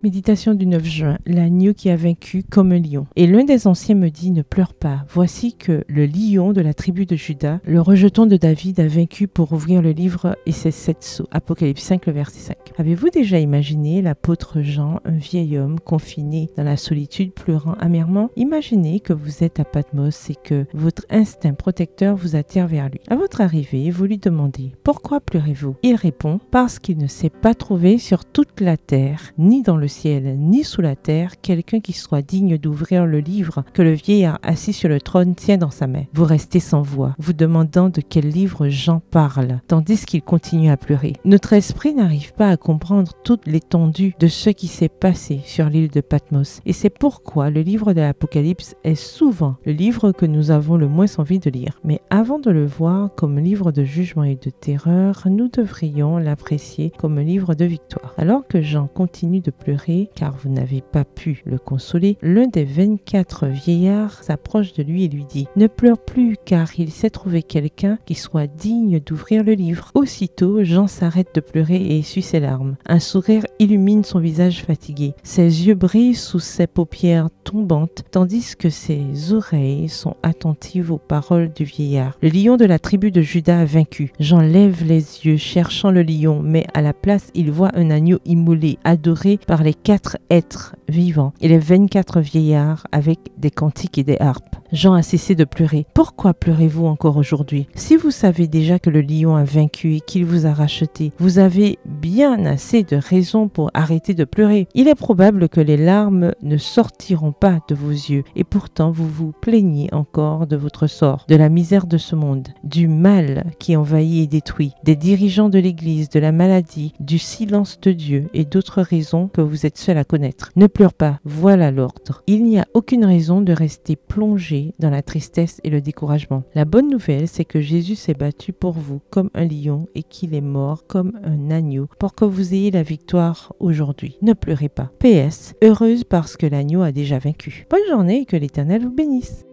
Méditation du 9 juin, l'agneau qui a vaincu comme un lion. Et l'un des anciens me dit, ne pleure pas, voici que le lion de la tribu de Juda, le rejeton de David, a vaincu pour ouvrir le livre et ses 7 sceaux. Apocalypse 5, le verset 5. Avez-vous déjà imaginé l'apôtre Jean, un vieil homme confiné dans la solitude, pleurant amèrement? Imaginez que vous êtes à Patmos et que votre instinct protecteur vous attire vers lui. À votre arrivée, vous lui demandez, pourquoi pleurez-vous? Il répond, parce qu'il ne s'est pas trouvé sur toute la terre, ni dans le ciel, ni sous la terre, quelqu'un qui soit digne d'ouvrir le livre que le vieillard assis sur le trône tient dans sa main. Vous restez sans voix, vous demandant de quel livre Jean parle, tandis qu'il continue à pleurer. Notre esprit n'arrive pas à comprendre toute l'étendue de ce qui s'est passé sur l'île de Patmos. Et c'est pourquoi le livre de l'Apocalypse est souvent le livre que nous avons le moins envie de lire. Mais avant de le voir comme livre de jugement et de terreur, nous devrions l'apprécier comme un livre de victoire. Alors que Jean continue de pleurer, car vous n'avez pas pu le consoler, l'un des 24 vieillards s'approche de lui et lui dit « Ne pleure plus, car il s'est trouvé quelqu'un qui soit digne d'ouvrir le livre. » Aussitôt, Jean s'arrête de pleurer et essuie ses larmes. Un sourire illumine son visage fatigué. Ses yeux brillent sous ses paupières tombantes, tandis que ses oreilles sont attentives aux paroles du vieillard. Le lion de la tribu de Juda a vaincu. Jean lève les yeux, cherchant le lion, mais à la place, il voit un agneau immolé, adoré par les 4 êtres vivants et les 24 vieillards avec des cantiques et des harpes. Jean a cessé de pleurer. Pourquoi pleurez-vous encore aujourd'hui? Si vous savez déjà que le lion a vaincu et qu'il vous a racheté, vous avez bien assez de raisons pour arrêter de pleurer. Il est probable que les larmes ne sortiront pas de vos yeux et pourtant vous vous plaignez encore de votre sort, de la misère de ce monde, du mal qui envahit et détruit, des dirigeants de l'Église, de la maladie, du silence de Dieu et d'autres raisons que vous êtes seul à connaître. Ne pleure pas, voilà l'ordre. Il n'y a aucune raison de rester plongé dans la tristesse et le découragement. La bonne nouvelle, c'est que Jésus s'est battu pour vous comme un lion et qu'il est mort comme un agneau pour que vous ayez la victoire aujourd'hui. Ne pleurez pas. PS, heureuse parce que l'agneau a déjà vaincu. Bonne journée et que l'Éternel vous bénisse.